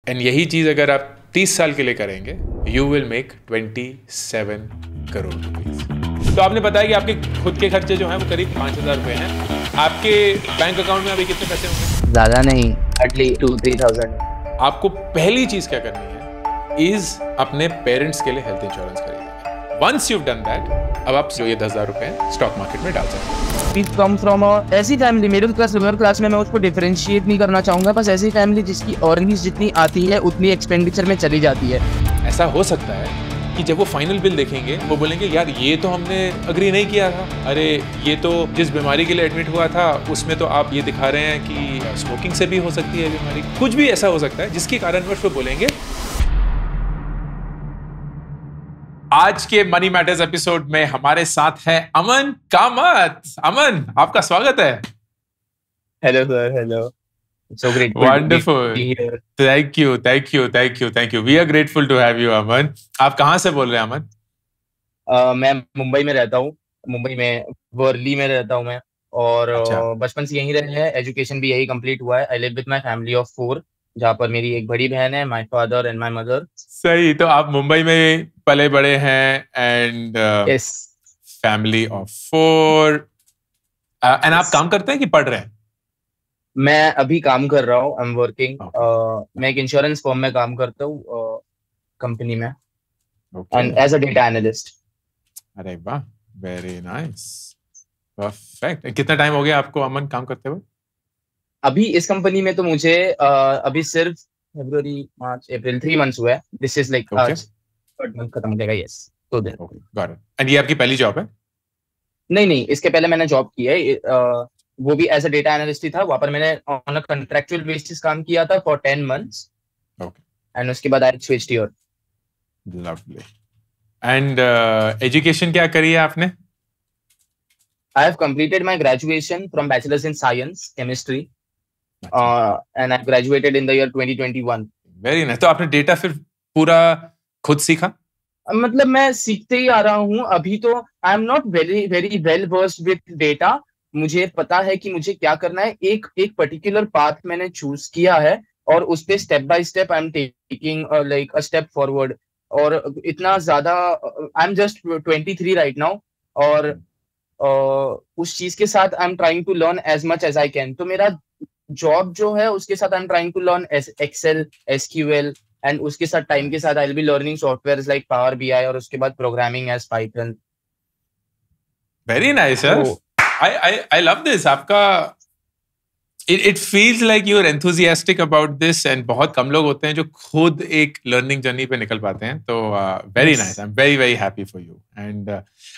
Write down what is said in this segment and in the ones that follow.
And यही चीज अगर आप 30 साल के लिए करेंगे, you will make 27 crore rupees. तो आपने बताया कि आपके खुद के खर्चे जो हैं वो करीब 5,000 रुपए हैं। आपके बैंक अकाउंट में अभी कितने पैसे होंगे? ज्यादा नहीं, हार्डली 2-3,000। आपको पहली चीज क्या करनी है इज अपने पेरेंट्स के लिए हेल्थ इंश्योरेंस खरीदना। वंस यू डन दैट, अब आप जो ये 10,000 रुपए स्टॉक मार्केट में डाल सकते हैं। We come from a ऐसी family, middle class lower class में मैं उसको डिफरेंशिएट नहीं करना चाहूंगा। बस ऐसी फैमिली जिसकी अर्निंग्स जितनी आती है उतनी एक्सपेंडिचर में चली जाती है। ऐसा हो सकता है कि जब वो फाइनल बिल देखेंगे वो बोलेंगे यार ये तो हमने अग्री नहीं किया था, अरे ये तो जिस बीमारी के लिए एडमिट हुआ था उसमें तो आप ये दिखा रहे हैं कि स्मोकिंग से भी हो सकती है बीमारी। कुछ भी ऐसा हो सकता है जिसके कारणवश वो बोलेंगे। आज के मनी मैटर्स एपिसोड में हमारे साथ है अमन कामत। अमन, आपका स्वागत है। Hello sir, hello. So grateful Wonderful. to be here. Thank you. We are grateful to have you, अमन। आप कहाँ से बोल रहे हैं अमन? मैं मुंबई में रहता हूँ। मुंबई में वर्ली में रहता हूँ मैं। और अच्छा। बचपन से यहीं रहे हैं। एजुकेशन भी यही कंप्लीट हुआ है। I live with my family of 4, जहाँ पर मेरी एक बड़ी बहन है, my father and my mother. सही, तो आप मुंबई में पले बड़े हैं and yes. Family of 4 and आप काम करते हैं कि पढ़ रहे हैं? मैं अभी काम कर रहा हूँ। I am working. Okay. मैं एक इंश्योरेंस फर्म में काम करता हूँ, कंपनी में, Okay. And as a data analyst. अरे वाह, वेरी नाइस, परफेक्ट। कितना टाइम हो गया आपको अमन काम करते हुए? अभी इस कंपनी में तो मुझे अभी सिर्फ फरवरी, मार्च, अप्रैल 3 मंथ्स हुआ है। This is like Okay. आज थर्ड मंथ खत्म हो जाएगा। यस, तो दिन। Okay, got it. एंड ये आपकी पहली जॉब है? नहीं, इसके पहले मैंने जॉब की है। वो भी एज अ डेटा एनालिस्ट ही था। वहां पर मैंने ऑन अ कॉन्ट्रैक्चुअल बेसिस काम किया था फॉर 10 मंथ्स। Okay. एंड उसके बाद I switched here. Lovely. And education क्या करी है आपने? I have completed my graduation from bachelors in science chemistry, and I graduated in the year 2021। Very nice. तो आपने डेटा फिर पूरा खुद सीखा? मतलब मैं सीखते ही आ रहा हूँ अभी तो। आई am not very very well versed with data. मुझे पता है कि मुझे क्या करना है। एक पर्टिकुलर पाथ मैंने चूज किया है और उस पे step by step I am taking like a step forward. और इतना ज्यादा, I am just 23 right now. और उस चीज के साथ I am trying to learn as much as I can. तो मेरा जॉब जो है उसके साथ I am trying to learn Excel, SQL, and उसके साथ टाइम के साथ I will be learning softwares like Power BI, और उसके बाद programming as Python. Very nice sir. I love this. आपका it feels like you're enthusiastic about this, and बहुत कम लोग होते हैं जो खुद एक लर्निंग जर्नी पे निकल पाते हैं। तो very nice, I am very very happy for you. And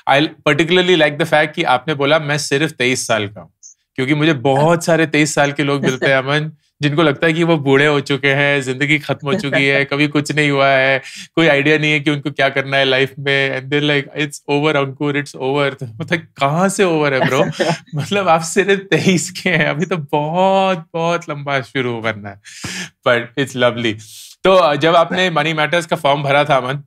I particularly like the fact कि आपने बोला मैं सिर्फ 23 साल का हूँ, क्योंकि मुझे बहुत सारे 23 साल के लोग मिलते हैं अमन, जिनको लगता है कि वो बूढ़े हो चुके हैं, जिंदगी खत्म हो चुकी है, कभी कुछ नहीं हुआ है, कोई आइडिया नहीं है कि उनको क्या करना है लाइफ में, and they like it's over Ankur, it's over. मतलब कहाँ से ओवर है ब्रो? मतलब आप सिर्फ 23 के हैं, अभी तो बहुत बहुत लंबा शुरू करना है, बट इट्स लवली। तो जब आपने मनी मैटर्स का फॉर्म भरा था अमन,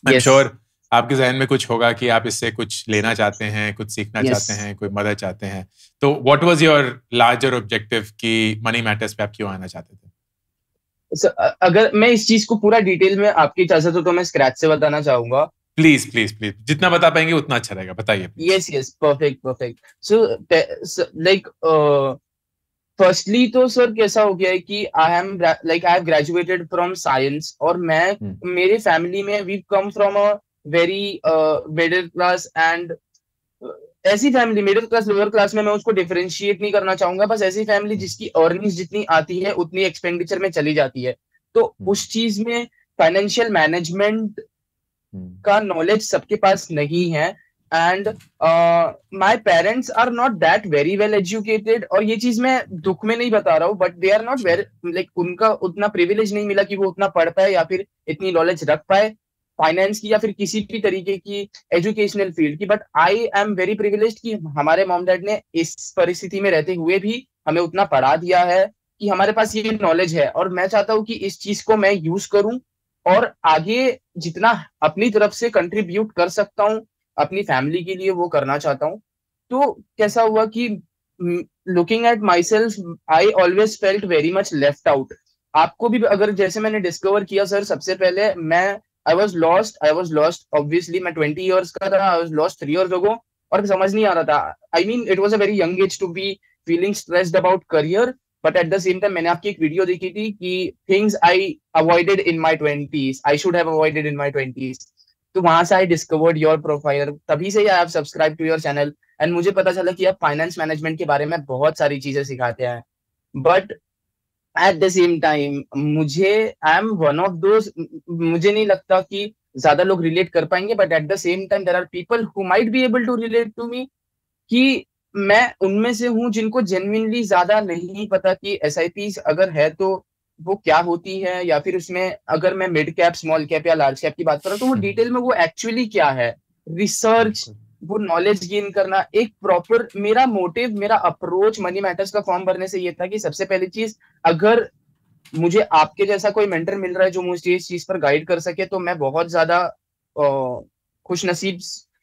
आई एम श्योर आपके जहन में कुछ होगा कि आप इससे कुछ लेना चाहते हैं, कुछ सीखना चाहते हैं, कोई मदद चाहते हैं। तो what was your larger objective कि मनी मैटर्स पे आप क्यों आना चाहते थे? अगर मैं इस चीज को पूरा डिटेल में आपकी इजाजत हो तो मैं स्क्रैच से बताना चाहूंगा। प्लीज प्लीज प्लीज, जितना बता पाएंगे उतना अच्छा रहेगा, बताइए। Yes, perfect. So like firstly तो सर कैसा हो गया है कि I have graduated from science, और मैं मेरे फैमिली में we come from a very middle class, and ऐसी family, middle class lower class में मैं उसको डिफरेंशिएट नहीं करना चाहूंगा। बस ऐसी फैमिली जिसकी अर्निंग्स जितनी आती है उतनी एक्सपेंडिचर में चली जाती है। तो उस चीज में फाइनेंशियल मैनेजमेंट का नॉलेज सबके पास नहीं है, and my parents are not that very well educated. और ये चीज मैं दुख में नहीं बता रहा हूँ, but they are not very like, उनका उतना प्रिविलेज नहीं मिला कि वो उतना पढ़ पाए या फिर इतनी नॉलेज रख पाए फाइनेंस की या फिर किसी भी तरीके की एजुकेशनल फील्ड की। But I am very privileged कि हमारे मॉम डैड ने इस परिस्थिति में रहते हुए भी हमें उतना पढ़ा दिया है कि हमारे पास ये नॉलेज है। और मैं चाहता हूँ कि इस चीज को मैं यूज करूं और आगे जितना अपनी तरफ से कंट्रीब्यूट कर सकता हूँ अपनी फैमिली के लिए वो करना चाहता हूँ। तो कैसा हुआ कि looking at my self, I always felt very much left out. आपको भी अगर जैसे मैंने डिस्कवर किया सर, सबसे पहले मैं आई वॉज लॉस्ट ऑब्वियसली, मैं 20 ईयर्स का था, I was lost 3 years ago, और समझ नहीं आ रहा था। I mean it was a very young age to be feeling stressed about career, but at the same time मैंने आपकी एक वीडियो देखी थी कि things I avoided in my 20s, I should have avoided in my 20s। तो वहां से I discovered your profile, तभी से I have subscribe to your channel, and मुझे पता चला कि आप फाइनेंस मैनेजमेंट के बारे में बहुत सारी चीजें सिखाते हैं। But at the same time मुझे I am one of those, मुझे नहीं लगता कि ज्यादा लोग रिलेट कर पाएंगे, but at the same time there are people who might be able to relate to me, कि मैं उनमें से हूँ जिनको जेन्युइनली ज्यादा नहीं पता कि एसआईपी अगर है तो वो क्या होती है, या फिर उसमें अगर मैं मिड कैप, स्मॉल कैप या लार्ज कैप की बात करूँ तो वो डिटेल में वो एक्चुअली क्या है, रिसर्च, वो नॉलेज गेन करना, एक प्रॉपर, मेरा मोटिव, मेरा अप्रोच मनी मैटर्स का फॉर्म भरने से ये था कि सबसे पहली चीज, अगर मुझे आपके जैसा कोई मेंटर मिल रहा है जो मुझे इस चीज पर गाइड कर सके, तो मैं बहुत ज्यादा खुश नसीब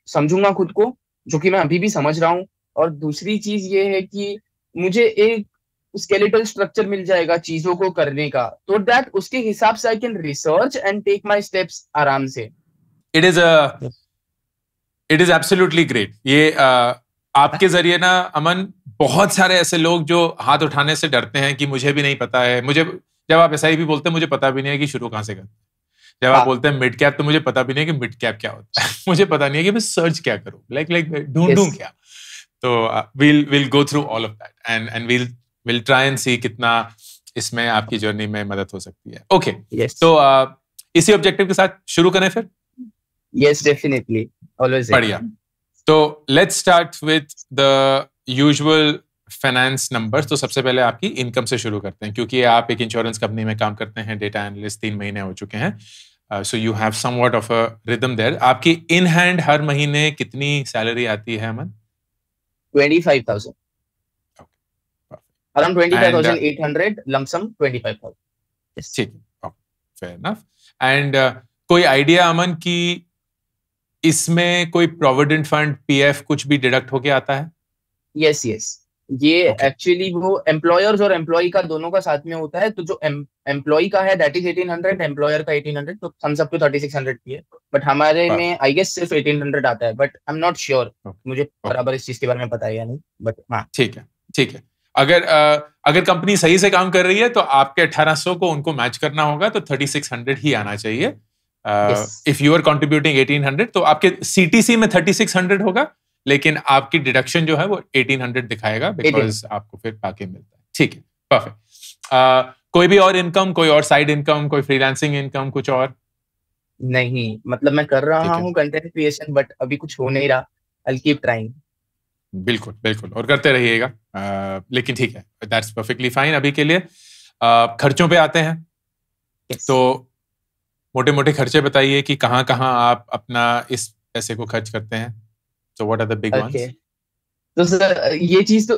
समझूंगा खुद को, जो कि मैं अभी भी समझ रहा हूँ। और दूसरी चीज ये है कि मुझे एक स्केलेटल स्ट्रक्चर मिल जाएगा चीजों को करने का, तो दैट उसके हिसाब से I can research and take my steps आराम से। It is absolutely great. ये आपके जरिए ना अमन, बहुत सारे ऐसे लोग जो हाथ उठाने से डरते हैं कि मुझे भी नहीं पता है, मुझे जब आप एसआई भी बोलते हैं मुझे पता भी नहीं है कि शुरू कहां से करते हैं, जब आप बोलते हैं मिड कैप तो मुझे पता भी नहीं है कि मिड कैप क्या होता है मुझे पता नहीं है कि मैं सर्च क्या करूं, लाइक ढूंढूं क्या। तो we'll go through all of that and we'll try and see कितना इसमें आपकी जर्नी में मदद हो सकती है। ओके, तो इसी ऑब्जेक्टिव के साथ शुरू करें फिर। Yes, definitely, always बढ़िया। तो let's start with the usual finance numbers. तो सबसे पहले आपकी इनकम से शुरू करते हैं, क्योंकि आप एक इंश्योरेंस कंपनी में काम करते हैं, डेटा एनालिस्ट 3 महीने हो चुके हैं, so you have somewhat of a rhythm there. आपकी इन हैंड हर महीने कितनी सैलरी आती है अमन? 25,000. Around 25,800, lump sum 25,000. Yes. ठीक है, fair enough. And कोई आइडिया अमन कि इसमें कोई प्रोविडेंट फंड, पीएफ कुछ भी डिडक्ट होके आता है? Yes, yes. ये एक्चुअली वो एम्प्लॉयर्स और एम्प्लॉय का दोनों का साथ में होता है। तो जो एम्प्लॉय का है दैट इज 1800, एम्प्लॉयर का 1800, तो हम सबको 3600 की है, बट हमारे में आई गेस सिर्फ 1800 आता है, but I am not sure, मुझे बराबर इस चीज के बारे में पता है या नहीं, बट हाँ ठीक है, ठीक है। अगर कंपनी सही से काम कर रही है तो आपके 1800 को उनको मैच करना होगा, तो 3600 ही आना चाहिए। इफ यू आर कंट्रीब्यूटिंग 1800 तो आपके सीटीसी में 3600 होगा, लेकिन आपकी डिडक्शन जो है वो 1800 दिखाएगा, बिकॉज आपको फिर बाकी मिलता है। ठीक है, परफेक्ट। कोई भी और इनकम, कोई और साइड इनकम, कोई फ्रीलांसिंग इनकम, कुछ और? नहीं, मतलब मैं कर रहा हूँ कंटेंट क्रिएशन, बट अभी कुछ हो नहीं रहा। I will keep trying. बिल्कुल बिल्कुल, और करते रहिएगा। लेकिन ठीक है, दैट्स परफेक्टली फाइन अभी के लिए। खर्चों पे आते हैं। Yes. तो मोटे मोटे खर्चे बताइए कि कहाँ कहाँ आप अपना इस पैसे को खर्च करते हैं। So what are the big ones? तो सर ये चीज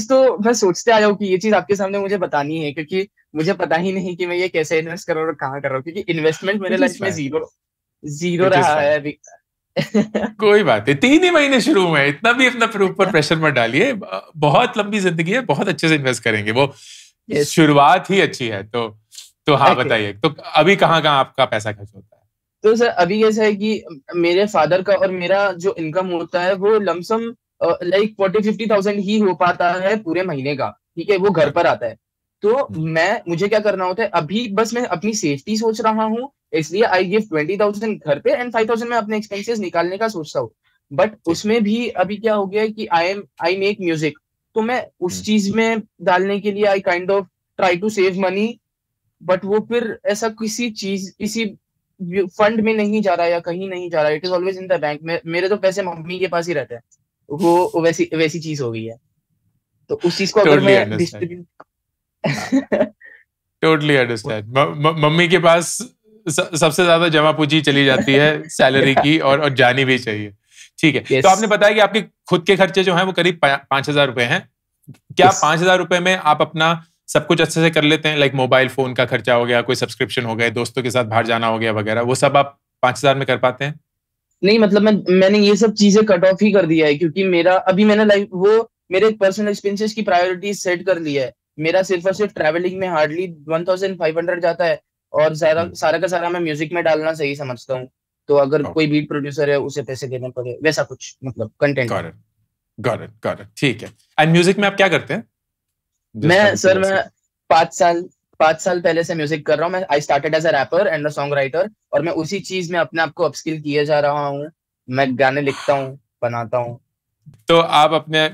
तो मैं सोचते आया हूँ कि ये चीज आपके सामने मुझे बतानी है, क्योंकि मुझे पता ही नहीं कि मैं ये कैसे इन्वेस्ट कर रहा हूँ और कहाँ कर रहा हूँ, क्योंकि इन्वेस्टमेंट मेरे लाइफ में जीरो रहा है अभी। कोई बात नहीं, 3 ही महीने शुरू हुए, इतना भी अपना ऊपर प्रेशर मत डालिए। बहुत लंबी जिंदगी है, बहुत अच्छे से इन्वेस्ट करेंगे, वो शुरुआत ही अच्छी है। तो हाँ बताइए, तो अभी कहाँ कहाँ आपका पैसा खर्च होता है? तो सर अभी ऐसा है कि मेरे फादर का और मेरा जो इनकम होता है वो लमसम लाइक 40-50,000 ही हो पाता है पूरे महीने का। ठीक है, वो घर पर आता है। तो मुझे क्या करना होता है अभी, बस मैं अपनी सेफ्टी सोच रहा हूँ, इसलिए आई गिव 20,000 घर पे एंड 5,000 मैं अपने एक्सपेंसेस निकालने का सोचता हूँ। बट उसमें भी अभी क्या हो गया है कि आई मेक म्यूजिक, तो मैं उस चीज में डालने के लिए I kind of try to save money, but वो फिर ऐसा किसी फंड में नहीं जा रहा या कहीं नहीं जा रहा, it is always in the bank में। मेरे तो पैसे मम्मी के पास ही रहते हैं, वो वैसी चीज हो गई है। तो उस चीज को अगर मैं डिस्ट्रीब्यूट टोटली अंडरस्टैंड। मम्मी के पास सबसे ज्यादा जमा पूंजी चली जाती है सैलरी की, और जानी भी चाहिए। ठीक है, yes. तो आपने बताया कि आपके खुद के खर्चे जो हैं वो करीब 5,000 रुपए हैं। क्या 5,000 रुपए में आप अपना सब कुछ अच्छे से कर लेते हैं? लाइक मोबाइल फोन का खर्चा हो गया, कोई सब्सक्रिप्शन हो गए, दोस्तों के साथ बाहर जाना हो गया वगैरह, वो सब आप 5,000 में कर पाते हैं? नहीं, मतलब मैंने ये सब चीजें कट ऑफ ही कर दिया है, क्योंकि मैंने मेरे पर्सनल एक्सपेंसेस की प्रायोरिटी सेट कर ली है। मेरा सिर्फ और सिर्फ ट्रैवलिंग में हार्डली 1500 जाता है, और सारा का सारा मैं म्यूजिक में डालना सही समझता हूँ। तो अगर कोई बीट प्रोड्यूसर है उसे पैसे देने पड़े, वैसा कुछ मतलब कंटेंट। गॉट इट, ठीक है। एंड म्यूजिक में आप क्या करते हैं? मैं 5 साल पहले से म्यूजिक कर रहा हूँ। मैं I started as a rapper and a song writer, और मैं उसी चीज में अपने आप को अपस्किल किए जा रहा हूँ। मैं गाने लिखता हूँ, बनाता हूँ। तो आप अपने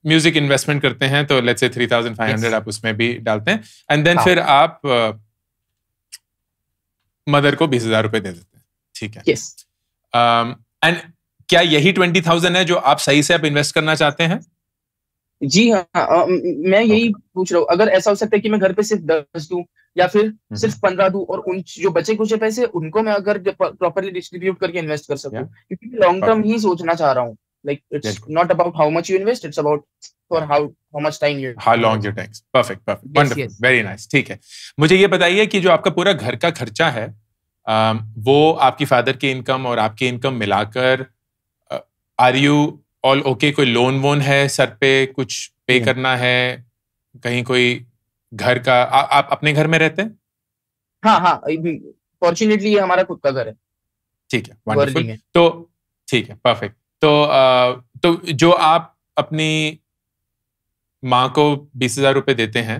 म्यूजिक इन्वेस्टमेंट करते हैं, तो लेट्स से 3500 आप उसमें भी डालते हैं, एंड देन फिर आप मदर को 20,000 रुपए दे देते हैं, ठीक है? एंड क्या यही 20,000 है जो आप सही से आप इन्वेस्ट करना चाहते हैं? जी हाँ, मैं यही पूछ रहा हूँ। अगर ऐसा हो सकता है कि मैं घर पे सिर्फ 10 दूं या फिर सिर्फ 15 दूं, और उन जो बचे कुछ पैसे उनको मैं अगर प्रॉपर्ली डिस्ट्रीब्यूट करके इन्वेस्ट कर सकूं, क्योंकि मैं लॉन्ग टर्म ही सोचना चाह रहा हूँ। Like it's not about how much you invest, it's about for how much time you how long your takes. Perfect, wonderful, very nice. ठीक है, मुझे ये बताइए कि जो आपका पूरा घर का खर्चा है, वो आपकी फादर की इनकम और आपकी इनकम मिलाकर, आर यू ऑल ओके? कोई लोन वोन है सर पे, कुछ पे करना है, कहीं कोई घर का, आप अपने घर में रहते हैं? हाँ, फॉर्चुनेटली ये हमारा खुद का घर है। ठीक है, वंडरफुल। तो ठीक है, परफेक्ट। तो जो आप अपनी माँ को 20,000 रुपए देते हैं,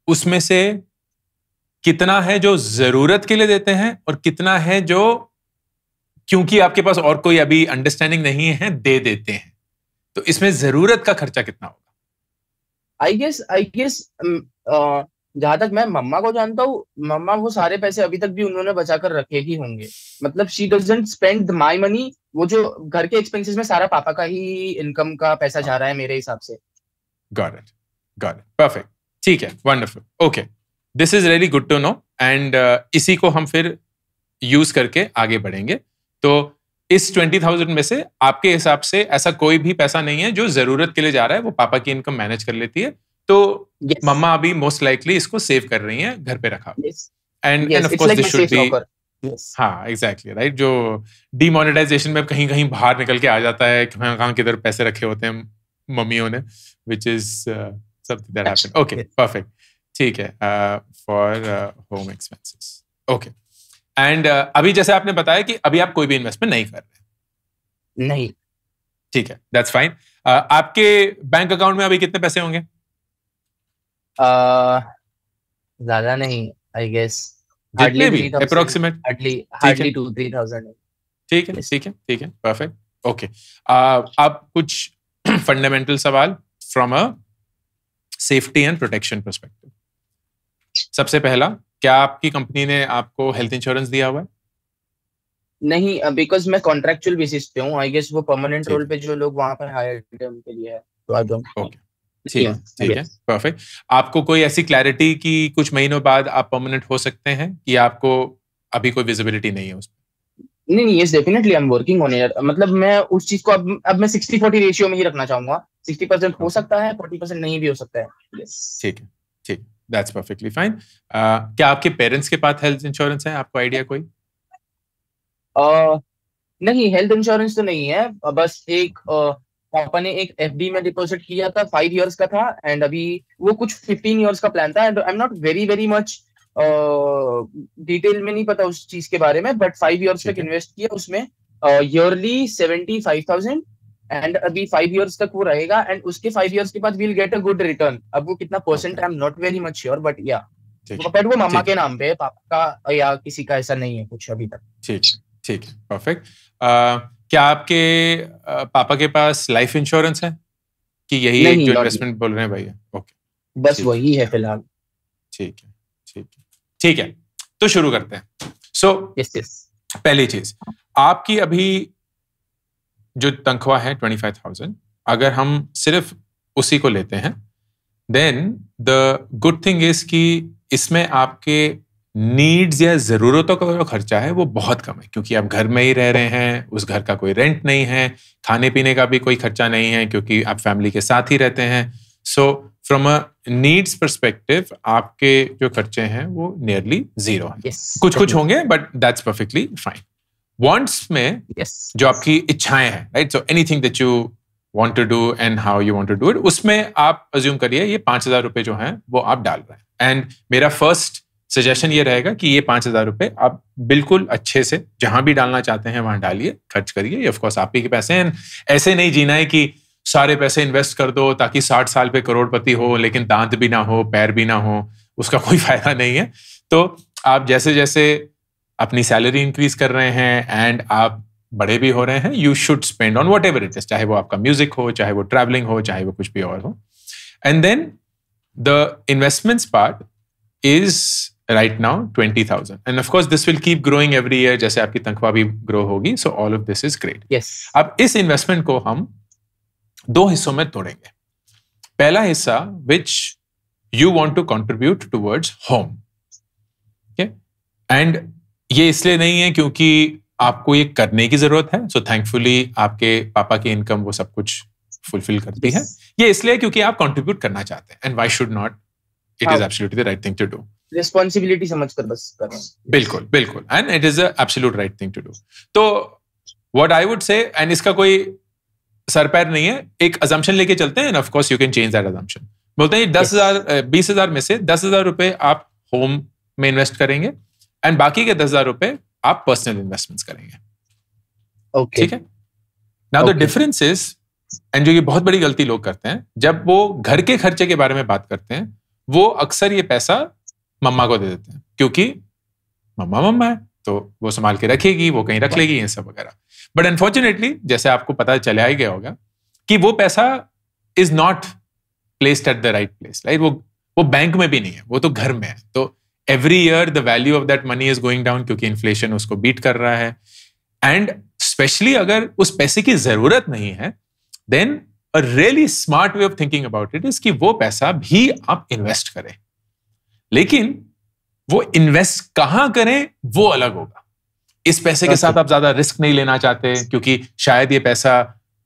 उसमें से कितना है जो जरूरत के लिए देते हैं और कितना है जो क्योंकि आपके पास और कोई अभी अंडरस्टैंडिंग नहीं है दे देते हैं? तो इसमें जरूरत का खर्चा कितना होगा? आई गेस जहां तक मैं मम्मा को जानता हूँ, मम्मा वो सारे पैसे अभी तक भी उन्होंने बचाकर रखे ही होंगे। मतलब she doesn't spend my money. वो जो घर के एक्सपेंसेस में सारा पापा का ही इनकम का पैसा जा रहा है मेरे हिसाब से। गॉट इट, परफेक्ट, ठीक है, wonderful, okay, this is really good to know. And इसी को हम फिर यूज करके आगे बढ़ेंगे। तो इस 20,000 में से आपके हिसाब से ऐसा कोई भी पैसा नहीं है जो जरूरत के लिए जा रहा है, वो पापा की इनकम मैनेज कर लेती है। तो मम्मा अभी मोस्ट लाइकली इसको सेव कर रही हैं घर पे रखा। And of course this should be, हाँ एग्जैक्टली राइट, जो डीमोनेटाइजेशन में कहीं कहीं बाहर निकल के आ जाता है कि कहाँ किधर पैसे रखे होते हैं मम्मियों ने, which is something that happened. Okay, perfect, ठीक है, for home expenses, okay. And अभी जैसे आपने बताया कि अभी आप कोई भी इन्वेस्टमेंट नहीं कर रहे? नहीं। ठीक है, दैट्स फाइन। आपके बैंक अकाउंट में अभी कितने पैसे होंगे? ज्यादा नहीं, आई गेस जितने भी अप्रोक्सीमेट, हार्डली 2-3,000। ठीक है, परफेक्ट, ओके। अब कुछ फंडामेंटल सवाल from a safety and protection perspective. सबसे पहला, क्या आपकी कंपनी ने आपको हेल्थ इंश्योरेंस दिया हुआ है? नहीं, बिकॉज मैं कॉन्ट्रैक्चुअल बेसिस पे हूँ। आई गेस वो परमानेंट रोल पे जो लोग वहां पर हायर्ड है उनके लिए है, तो आई डोंट। ओके, ठीक है, परफेक्ट। आपको कोई ऐसी क्लैरिटी कि कुछ महीनों बाद आप परमानेंट हो सकते हैं, कि आपको अभी कोई विजिबिलिटी नहीं है उसमें? नहीं, yes definitely I am working on it. मतलब मैं उस चीज को अब मैं 60-40 रेशियो में ही रखना चाहूंगा। 60% हो सकता है, 40% नहीं भी हो सकता है। ठीक है, दैट्स परफेक्टली फाइन। क्या आपके पेरेंट्स के पास हेल्थ इंश्योरेंस है? आपको आइडिया कोई? नहीं, हेल्थ इंश्योरेंस तो नहीं है। बस एक पापा ने एक एफडी में डिपॉजिट किया था, 5 इयर्स का था, एंड अभी वो कुछ 15 इयर्स का प्लान था। And I am not very much detail में नहीं पता उस चीज के बारे में, बट 5 इयर्स तक इन्वेस्ट किया उसमें, ईयरली 75,000, एंड अभी 5 इयर्स तक वो रहेगा, एंड उसके 5 इयर्स के बाद we'll get a good return. अब वो कितना percent I am not very much sure, but या बट वो मामा के नाम पे है, पापा का या किसी का ऐसा नहीं है कुछ अभी तक। ठीक है, परफेक्ट। क्या आपके पापा के पास लाइफ इंश्योरेंस है, कि यही एक जो इन्वेस्टमेंट बोल रहे हैं भैया? ओके, बस वही है फिलहाल। ठीक है, तो शुरू करते हैं। सो पहली चीज, आपकी अभी जो तनख्वाह है 25,000, अगर हम सिर्फ उसी को लेते हैं, then the good thing is कि इसमें आपके नीड्स या जरूरतों का जो खर्चा है वो बहुत कम है, क्योंकि आप घर में ही रह रहे हैं, उस घर का कोई रेंट नहीं है, खाने पीने का भी कोई खर्चा नहीं है क्योंकि आप फैमिली के साथ ही रहते हैं। So from a needs perspective आपके जो खर्चे हैं वो नियरली जीरो है। कुछ होंगे, but that's perfectly fine. Wants में जो आपकी इच्छाएं हैं, right, so anything that you want to do and how you want to do it, उसमें आप assume करिए ये 5,000 रुपए जो हैं वो आप डाल रहे हैं. And मेरा first suggestion ये रहेगा कि ये 5,000 रुपए आप बिल्कुल अच्छे से जहां भी डालना चाहते हैं वहां डालिए, खर्च करिए. ये of course आप ही के पैसे हैं. ऐसे नहीं जीना है कि सारे पैसे इन्वेस्ट कर दो ताकि 60 साल पे करोड़पति हो लेकिन दांत भी ना हो, पैर भी ना हो, उसका कोई फायदा नहीं है. तो आप जैसे जैसे अपनी सैलरी इंक्रीज कर रहे हैं एंड आप बड़े भी हो रहे हैं, you should spend on what ever it is, चाहे वो आपका म्यूजिक हो, चाहे वो ट्रैवलिंग हो, चाहे वो कुछ भी और हो. And then the investments part is right now 20,000 and of course this will keep growing every year जैसे आपकी तनख्वाह भी ग्रो होगी. So all of this is great. अब इस इन्वेस्टमेंट को हम 2 हिस्सों में तोड़ेंगे. पहला हिस्सा which you want to contribute towards home. And ये इसलिए नहीं है क्योंकि आपको ये करने की जरूरत है. सो थैंकफुली आपके पापा की इनकम वो सब कुछ फुलफिल करती है. ये इसलिए क्योंकि आप कंट्रीब्यूट करना चाहते हैं. And why should not, it is absolutely the right thing to do. Responsibility समझकर बस करना. बिल्कुल बिल्कुल. And it is the absolute right thing to do. तो what I would say, and इसका कोई सर पैर नहीं है, एक assumption लेके चलते हैं. Of course you can change that assumption. बोलते हैं 20,000 में से 10,000 रुपए आप होम में इन्वेस्ट करेंगे एंड बाकी के 10,000 रुपए आप पर्सनल इन्वेस्टमेंट्स करेंगे. ठीक है. Now the difference is, and जो ये बहुत बड़ी गलती लोग करते हैं, जब वो घर के खर्चे के बारे में बात करते हैं वो अक्सर ये पैसा मम्मा को दे देते हैं क्योंकि मम्मा है तो वो संभाल के रखेगी, वो कहीं रख लेगी, ये सब वगैरह. बट अनफॉर्चुनेटली जैसे आपको पता चला ही गया होगा कि वो पैसा is not placed at the right place. Right. वो बैंक में भी नहीं है, वो तो घर में है. तो every year the value of that money is going down क्योंकि इन्फ्लेशन उसको बीट कर रहा है. एंड स्पेशली अगर उस पैसे की जरूरत नहीं है, then a really smart way of thinking about it is कि वो पैसा भी आप इन्वेस्ट करें. लेकिन वो इन्वेस्ट कहां करें वो अलग होगा. इस पैसे के साथ आप ज्यादा रिस्क नहीं लेना चाहते क्योंकि शायद ये पैसा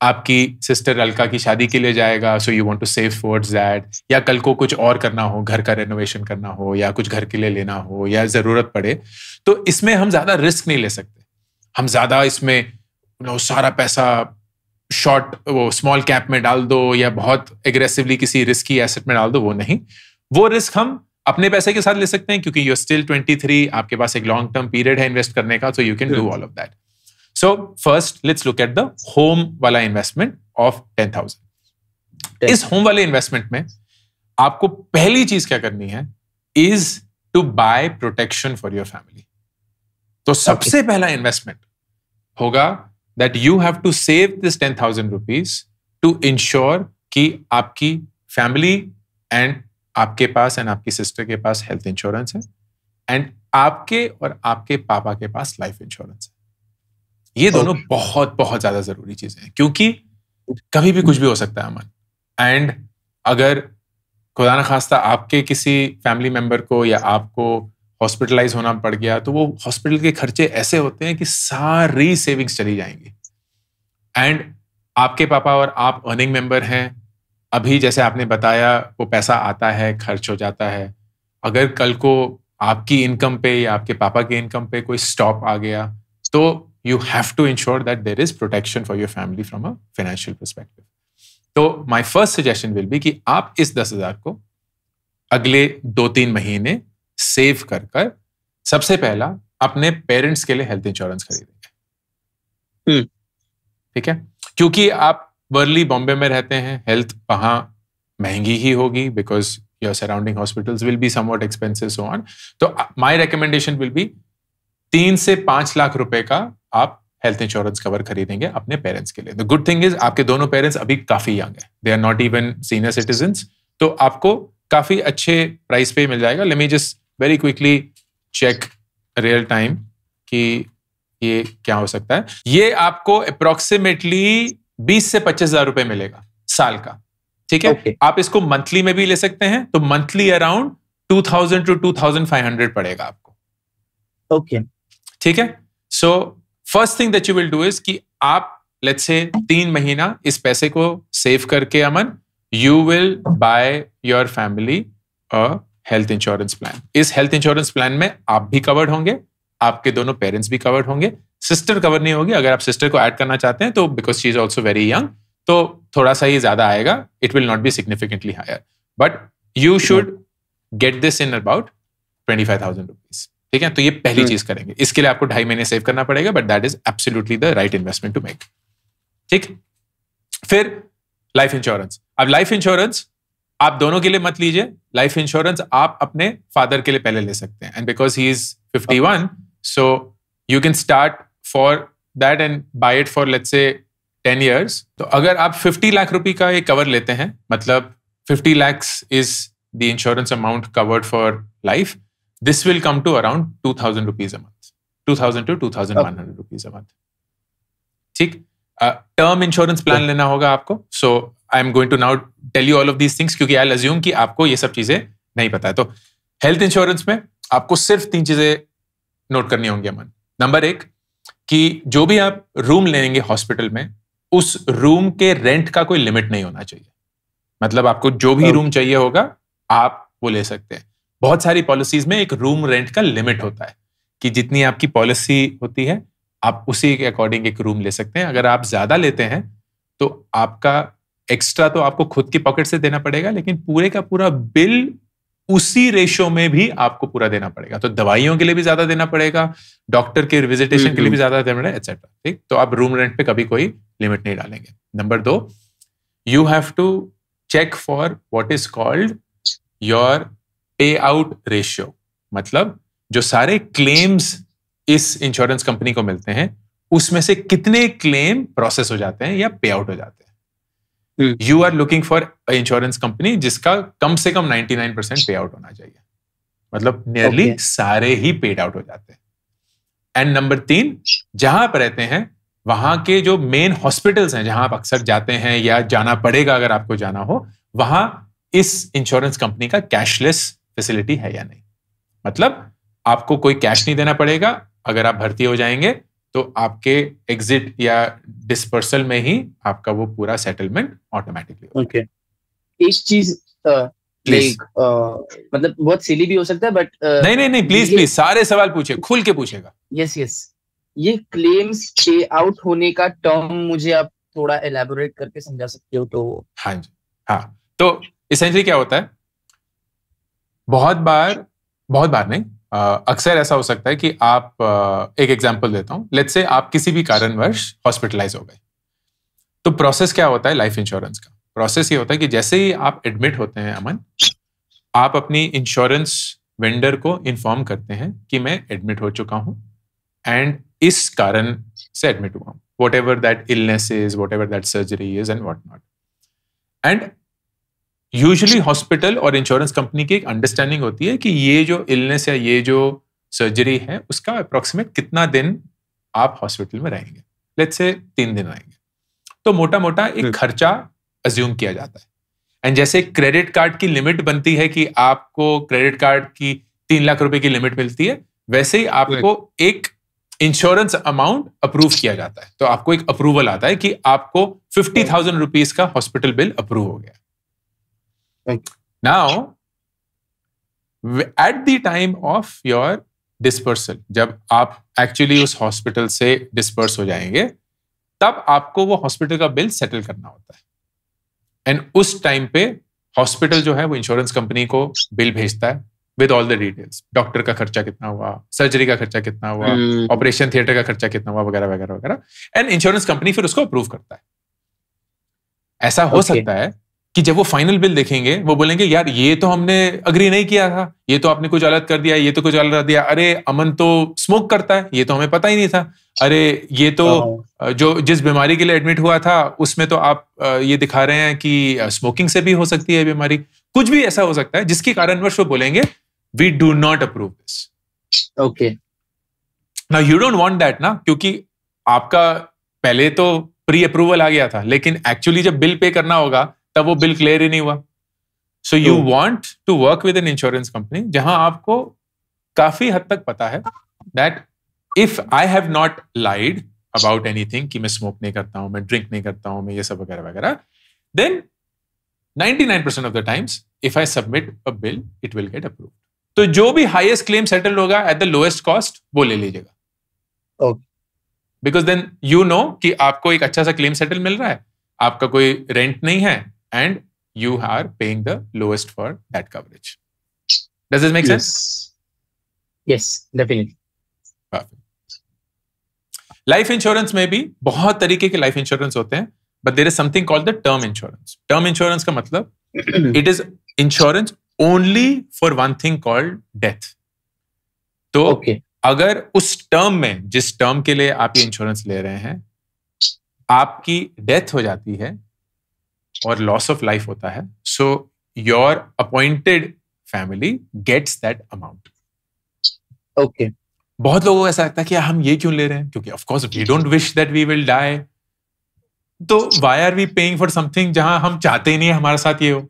आपकी सिस्टर अलका की शादी के लिए जाएगा, so you want to save towards that. या कल को कुछ और करना हो, घर का रेनोवेशन करना हो या कुछ घर के लिए लेना हो या जरूरत पड़े, तो इसमें हम ज्यादा रिस्क नहीं ले सकते. हम ज्यादा इसमें सारा पैसा शॉर्ट वो स्मॉल कैप में डाल दो या बहुत एग्रेसिवली किसी रिस्की एसेट में डाल दो, वो नहीं. वो रिस्क हम अपने पैसे के साथ ले सकते हैं क्योंकि यू आर स्टिल 23, आपके पास एक लॉन्ग टर्म पीरियड है इन्वेस्ट करने का, सो you can do all of that. So first, let's look at the home वाला investment of 10,000. इस home वाले investment में आपको पहली चीज क्या करनी है is to buy protection for your family. तो सबसे पहला investment होगा that you have to save this 10,000 rupees to ensure कि आपकी family and आपके पास and आपकी sister के पास health insurance है and आपके और आपके पापा के पास life insurance है. ये दोनों बहुत बहुत ज्यादा जरूरी चीजें हैं क्योंकि कभी भी कुछ भी हो सकता है अमन. एंड अगर खुदा न खास्ता आपके किसी फैमिली मेंबर को या आपको हॉस्पिटलाइज होना पड़ गया तो वो हॉस्पिटल के खर्चे ऐसे होते हैं कि सारी सेविंग्स चली जाएंगी. एंड आपके पापा और आप अर्निंग मेंबर हैं, अभी जैसे आपने बताया वो पैसा आता है, खर्च हो जाता है. अगर कल को आपकी इनकम पे या आपके पापा के इनकम पे कोई स्टॉप आ गया तो you have to ensure that there is protection for your family from a financial perspective. तो my first suggestion will be कि आप इस 10,000 को अगले 2-3 महीने सेव कर सबसे पहला अपने पेरेंट्स के लिए हेल्थ इंश्योरेंस खरीदेंगे. ठीक है. क्योंकि आप वर्ली बॉम्बे में रहते हैं, हेल्थ वहां महंगी ही होगी because your surrounding hospitals will be somewhat expensive so on. तो माई रिकमेंडेशन विल बी 3 से 5 लाख रुपए का आप हेल्थ इंश्योरेंस कवर खरीदेंगे अपने पेरेंट्स के लिए. द गुड थिंग इज आपके दोनों पेरेंट्स अभी काफी यंग है, they are not even senior citizens, तो आपको काफी अच्छे प्राइस पे मिल जाएगा. Let me just very quickly check real time कि ये क्या हो सकता है. ये आपको अप्रोक्सीमेटली 20 से 25,000 रुपए मिलेगा साल का. ठीक है. Okay. आप इसको मंथली में भी ले सकते हैं तो मंथली अराउंड 2,000 to 2,500 पड़ेगा आपको. ओके. ठीक है. So first thing that you will do is कि आप लेट्स से 3 महीना इस पैसे को सेव करके Aman you will buy your family a health insurance plan. इस हेल्थ इंश्योरेंस प्लान में आप भी कवर्ड होंगे, आपके दोनों पेरेंट्स भी कवर्ड होंगे, सिस्टर कवर नहीं होगी. अगर आप सिस्टर को ऐड करना चाहते हैं तो because she is also very young तो थोड़ा सा ही ज्यादा आएगा, it will not be significantly higher, but you should get this in about 25,000 rupees. ठीक है, तो ये पहली चीज करेंगे। इसके लिए आपको 2.5 महीने सेव करना पड़ेगा, but that is absolutely the right investment to make. ठीक, फिर लाइफ इंश्योरेंस। अब लाइफ इंश्योरेंस आप दोनों के लिए मत लीजिए, लाइफ इंश्योरेंस आप अपने फादर के लिए पहले ले सकते हैं, and because he is 51, so you can start for that and buy it for let's say 10 years। तो अगर आप 50 लाख रुपए का ये कवर लेते हैं, मतलब 50 lakhs is the insurance amount covered for life, this will come to around 2,000 rupees a month, 2,000 to 2,100 rupees a month। ठीक, टर्म इंश्योरेंस प्लान लेना होगा आपको, so I am going to now tell you all of these things, क्योंकि I assume कि आपको ये सब चीजें नहीं पता है। तो हेल्थ इंश्योरेंस में आपको सिर्फ 3 चीजें नोट करनी होंगी अमन। नंबर 1 कि जो भी आप रूम लेंगे हॉस्पिटल में, उस रूम के रेंट का कोई लिमिट नहीं होना चाहिए। मतलब आपको जो भी रूम चाहिए होगा आप वो ले सकते हैं। बहुत सारी पॉलिसीज में एक रूम रेंट का लिमिट होता है कि जितनी आपकी पॉलिसी होती है आप उसी के अकॉर्डिंग एक रूम ले सकते हैं। अगर आप ज्यादा लेते हैं तो आपका एक्स्ट्रा तो आपको खुद की पॉकेट से देना पड़ेगा, लेकिन पूरे का पूरा बिल उसी रेशियो में भी आपको पूरा देना पड़ेगा। तो दवाइयों के लिए भी ज्यादा देना पड़ेगा, डॉक्टर के विजिटेशन के लिए भी ज्यादा देना पड़ेगा, एक्सेट्रा। ठीक, तो आप रूम रेंट पे कभी कोई लिमिट नहीं डालेंगे। Number 2, you have to check for what is called your payout ratio. मतलब जो सारे क्लेम्स इस इंश्योरेंस कंपनी को मिलते हैं, उसमें से कितने क्लेम प्रोसेस हो जाते हैं या पे आउट हो जाते हैं। You are looking for insurance company जिसका कम से कम 99% पे आउट होना चाहिए, मतलब नियरली सारे ही पेड आउट हो जाते हैं। एंड नंबर 3, जहां आप रहते हैं वहां के जो मेन हॉस्पिटल्स हैं, जहां आप अक्सर जाते हैं या जाना पड़ेगा अगर आपको जाना हो, वहां इस इंश्योरेंस कंपनी का कैशलेस फैसिलिटी है या नहीं। मतलब आपको कोई कैश नहीं देना पड़ेगा, अगर आप भर्ती हो जाएंगे तो आपके एग्जिट या डिस्पर्सल में ही आपका वो पूरा सेटलमेंट ऑटोमेटिकली ओके। इस चीज लाइक मतलब बहुत सिली भी हो सकता है, बट नहीं प्लीज सारे सवाल पूछे, खुल के पूछेगा। यस, ये क्लेम्स पे आउट होने का टर्म मुझे आप थोड़ा एलैबोरेट करके समझा सकते हो तो? हाँ जी, हाँ। तो इसेंशियली क्या होता है, बहुत बार नहीं, अक्सर ऐसा हो सकता है कि आप एक एग्जांपल देता हूं, लेट्स से आप किसी भी कारणवश हॉस्पिटलाइज हो गए। तो प्रोसेस क्या होता है लाइफ इंश्योरेंस का? प्रोसेस ये होता है कि जैसे ही आप एडमिट होते हैं अमन, आप अपनी इंश्योरेंस वेंडर को इन्फॉर्म करते हैं कि मैं एडमिट हो चुका हूं एंड इस कारण से एडमिट हुआ हूं, what ever that illness is, what ever that surgery is and what not. And usually hospital और इंश्योरेंस कंपनी की एक अंडरस्टैंडिंग होती है कि ये जो इलनेस या ये जो सर्जरी है उसका अप्रोक्सीमेट कितना दिन आप हॉस्पिटल में रहेंगे। लेट्स से 3 दिन रहेंगे, तो मोटा मोटा एक खर्चा अज्यूम किया जाता है। एंड जैसे क्रेडिट कार्ड की लिमिट बनती है कि आपको क्रेडिट कार्ड की 3 लाख रुपए की लिमिट मिलती है, वैसे ही आपको एक इंश्योरेंस अमाउंट अप्रूव किया जाता है। तो आपको एक अप्रूवल आता है कि आपको 50,000 रुपीज का हॉस्पिटल बिल अप्रूव हो गया। Now, at the time of your dispersal, जब आप एक्चुअली उस हॉस्पिटल से डिस्पर्स हो जाएंगे, तब आपको वो हॉस्पिटल का बिल सेटल करना होता है। एंड उस टाइम पे हॉस्पिटल जो है वो इंश्योरेंस कंपनी को बिल भेजता है with all the details, doctor का खर्चा कितना हुआ, सर्जरी का खर्चा कितना हुआ, ऑपरेशन थिएटर का खर्चा कितना हुआ, वगैरह वगैरह वगैरह। एंड इंश्योरेंस कंपनी फिर उसको अप्रूव करता है। ऐसा हो सकता है कि जब वो फाइनल बिल देखेंगे वो बोलेंगे यार ये तो हमने अग्री नहीं किया था, ये तो आपने कुछ अलग कर दिया, ये तो कुछ अलग कर दिया, अरे अमन तो स्मोक करता है, ये तो हमें पता ही नहीं था, अरे ये तो जो जिस बीमारी के लिए एडमिट हुआ था उसमें तो आप ये दिखा रहे हैं कि स्मोकिंग से भी हो सकती है बीमारी। कुछ भी ऐसा हो सकता है जिसके कारणवश वो बोलेंगे we do not approve this. Okay, now you don't want that ना, क्योंकि आपका पहले तो प्री अप्रूवल आ गया था, लेकिन एक्चुअली जब बिल पे करना होगा तब वो बिल क्लियर ही नहीं हुआ। So you want to work with an insurance company जहां आपको काफी हद तक पता है that if I have not lied about anything, कि मैं स्मोक नहीं करता हूं, मैं ड्रिंक नहीं करता हूं, मैं ये सब वगैरह वगैरह, then 99% of the times if I submit a bill it will get approved. तो जो भी हाईएस्ट क्लेम सेटल होगा एट द लोएस्ट कॉस्ट वो ले लीजिएगा, बिकॉज देन यू नो कि आपको एक अच्छा सा क्लेम सेटल मिल रहा है। आपका कोई रेंट नहीं है, and you are paying the lowest for that coverage. Does this make sense? Yes, definitely. Perfect. Life insurance में भी बहुत तरीके के life insurance होते हैं, but there is something called the term insurance. Term insurance का मतलब it is insurance only for one thing called death. तो अगर उस टर्म में, जिस टर्म के लिए आप ये इंश्योरेंस ले रहे हैं, आपकी डेथ हो जाती है और लॉस ऑफ लाइफ होता है, so your appointed family gets that amount. Okay. बहुत लोगों को ऐसा लगता है कि हम ये क्यों ले रहे हैं, क्योंकि of course we don't wish that we will die, तो why are we paying for something जहां हम चाहते ही नहीं हमारे साथ ये हो,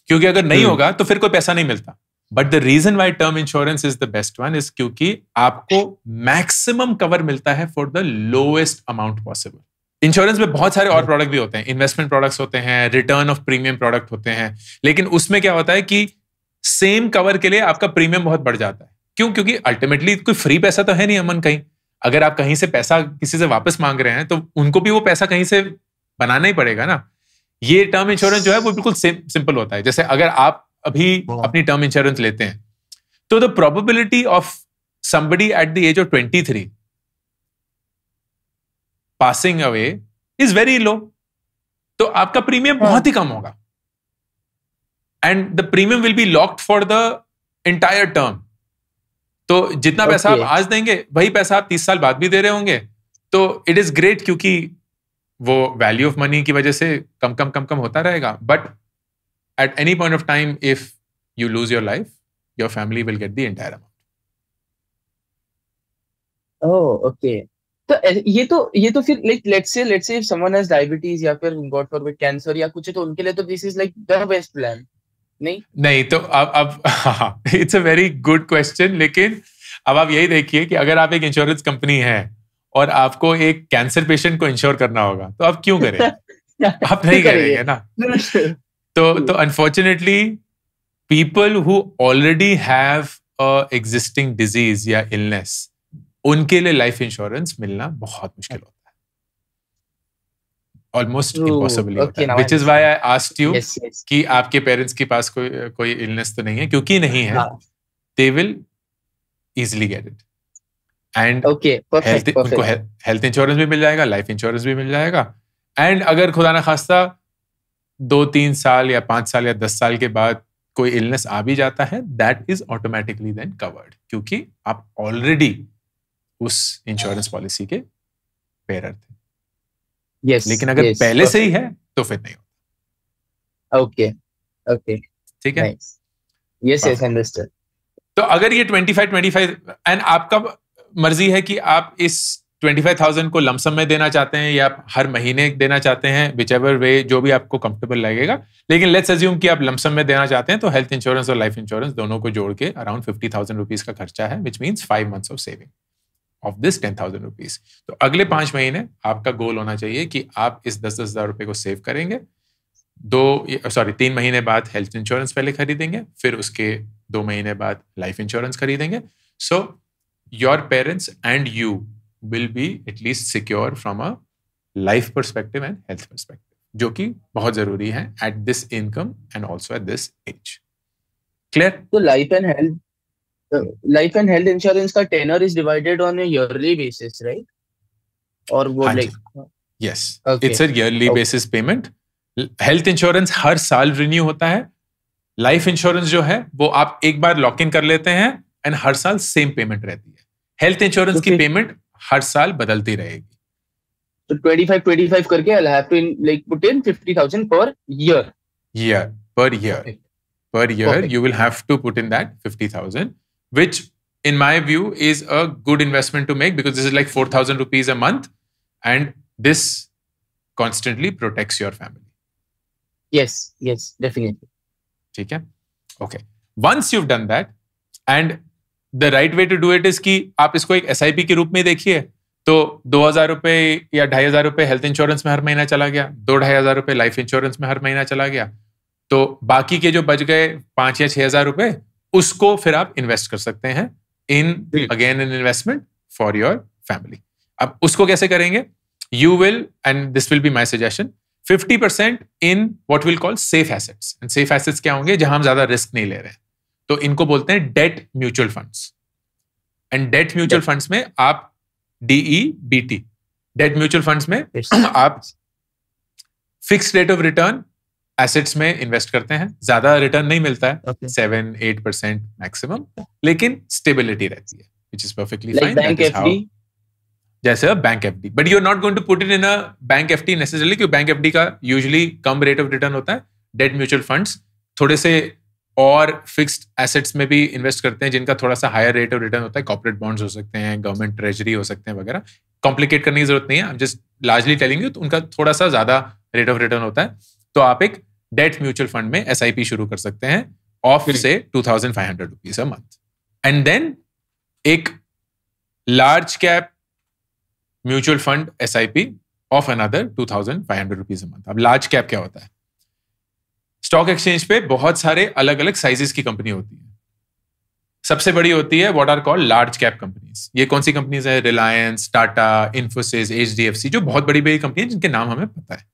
क्योंकि अगर नहीं होगा तो फिर कोई पैसा नहीं मिलता. But the reason why term insurance is the best one is क्योंकि आपको मैक्सिमम कवर मिलता है for the lowest amount possible. Insurance में बहुत सारे और प्रोडक्ट भी होते हैं, इन्वेस्टमेंट प्रोडक्ट्स होते हैं, रिटर्न ऑफ प्रीमियम प्रोडक्ट होते हैं, लेकिन उसमें क्या होता है कि सेम कवर के लिए आपका प्रीमियम बहुत बढ़ जाता है. क्यों? क्योंकि अल्टीमेटली कोई फ्री पैसा तो है नहीं अमन कहीं. अगर आप कहीं से पैसा किसी से वापस मांग रहे हैं तो उनको भी वो पैसा कहीं से बनाना ही पड़ेगा ना. ये टर्म इंश्योरेंस जो है वो बिल्कुल सिंपल होता है. जैसे अगर आप अभी अपनी टर्म इंश्योरेंस लेते हैं तो the probability of somebody at the age of 23 passing away is very low. तो आपका प्रीमियम बहुत ही कम होगा, and the premium will be locked for the entire term. तो जितना पैसा आप आज देंगे वही पैसा आप 30 साल बाद भी दे रहे होंगे. तो इट इज ग्रेट क्योंकि वो वैल्यू ऑफ मनी की वजह से कम होता रहेगा. But at any point of time if you lose your life, your family will get the entire amount. Oh, okay. तो ये तो फिर let's say if someone has diabetes या फिर गॉड फॉरबिड कैंसर या कुछ है, तो उनके लिए तो this is like the best plan. नहीं तो अब it's a very good question. लेकिन अब आप यही देखिए कि अगर आप एक इंश्योरेंस कंपनी है और आपको एक कैंसर पेशेंट को इंश्योर करना होगा तो आप क्यों करें? आप नहीं करेंगे ना. तो unfortunately people who already have a existing disease या इलनेस, उनके लिए लाइफ इंश्योरेंस मिलना बहुत मुश्किल होता है, ऑलमोस्ट इम्पॉसिबल होता है. Which is why I asked you कि आपके पेरेंट्स के पास कोई इलनेस तो नहीं है, क्योंकि नहीं है they will easily get it. And उनको हेल्थ इंश्योरेंस भी मिल जाएगा, लाइफ इंश्योरेंस भी मिल जाएगा. एंड अगर खुदा ना खास्ता 2-3 साल या 5 साल या 10 साल के बाद कोई इलनेस आ भी जाता है, that is automatically then covered, क्योंकि आप ऑलरेडी उस इंश्योरेंस पॉलिसी के पेयर थे. लेकिन अगर पहले से ही है तो फिर नहीं होता. ओके, ठीक है. Yes, understood. तो अगर ये 25 एंड आपका मर्जी है कि आप इस 25,000 को लमसम में देना चाहते हैं या हर महीने देना चाहते हैं, विच एवर वे, जो भी आपको कंफर्टेबल लगेगा. लेकिन लेट्स अज्यूम कि आप लमसम में देना चाहते हैं, तो हेल्थ इंश्योरेंस और लाइफ इंश्योरेंस दोनों को जोड़ के अराउंड 50,000 रुपीज का खर्चा है, which means 5 months of saving of this 10,000 rupees. तो अगले 5 महीने आपका गोल होना चाहिए कि आप इस 10,000 रुपए को सेव करेंगे. 3 महीने बाद हेल्थ इंश्योरेंस पहले खरीदेंगे, फिर उसके 2 महीने बाद लाइफ इंश्योरेंस खरीदेंगे. So your parents and you will be at least secure from a life perspective and health perspective, जो कि बहुत जरूरी है at this income and also at this age. Clear? तो लाइफ एंड हेल्थ इंश्योरेंस का tenure is divided on a yearly basis, right? और वो like yes, it's a yearly basis payment. Health insurance हर साल रिन्यू होता है. Life insurance जो है वो आप एक बार लॉक इन कर लेते हैं एंड हर साल सेम पेमेंट रहती है. हेल्थ इंश्योरेंस की पेमेंट हर साल बदलती रहेगी. तो 25 करके I'll have to like put in 50,000 per year. Per year you will have to put in that 50,000, which in my view is a good investment to make, because this is like 4,000 rupees a month and this constantly protects your family. Yes, definitely. ठीक है? Okay. Once you've done that, and the right way to do it is कि आप इसको एक SIP के रूप में देखिए. तो 2,000 रुपए या 2,500 रुपए हेल्थ इंश्योरेंस में हर महीना चला गया, 2,500 रुपए लाइफ इंश्योरेंस में हर महीना चला गया. तो बाकी के जो बच गए 5 या 6,000 रुपए, उसको फिर आप इन्वेस्ट कर सकते हैं इन इन्वेस्टमेंट फॉर योर फैमिली. अब उसको कैसे करेंगे? You will, and this will be my suggestion, 50% in what will call safe assets. And safe assets क्या होंगे? जहां हम ज्यादा रिस्क नहीं ले रहे हैं, तो इनको बोलते हैं debt mutual funds. And debt mutual funds में आप DEBT, डेट म्यूचुअल फंड्स में आप fixed rate of return assets में इन्वेस्ट करते हैं. ज्यादा रिटर्न नहीं मिलता है, 7-8% मैक्सिमम, लेकिन स्टेबिलिटी रहती है, which is perfectly fine. Bank FD, जैसे bank FD, but you are not going to put it in a bank FD necessarily, क्योंकि बैंक FD का यूजुअली कम रेट ऑफ रिटर्न होता है. डेट म्यूचुअल फंड्स थोड़े से और फिक्स्ड एसेट्स में भी इन्वेस्ट करते हैं जिनका थोड़ा सा हायर रेट ऑफ रिटर्न होता है. कॉर्पोरेट बॉन्ड्स हो सकते हैं, गवर्नमेंट ट्रेजरी हो सकते हैं वगैरह. कॉम्प्लिकेट करने की जरूरत नहीं है, आई am just largely telling you. तो उनका थोड़ा सा ज्यादा रेट ऑफ रिटर्न होता है. तो आप एक डेट म्यूचुअल फंड में SIP शुरू कर सकते हैं ऑफ से 2,500 rupees a month. And then एक large cap mutual fund SIP of another 2,500 rupees a month. अब लार्ज कैप क्या होता है? स्टॉक एक्सचेंज पे बहुत सारे अलग अलग साइजेस की कंपनी होती है. सबसे बड़ी होती है what are called large cap companies. ये कौन सी कंपनीज है? रिलायंस, टाटा, इन्फोसिस, HDFC, जो बहुत बड़ी बड़ी कंपनी है जिनके नाम हमें पता है.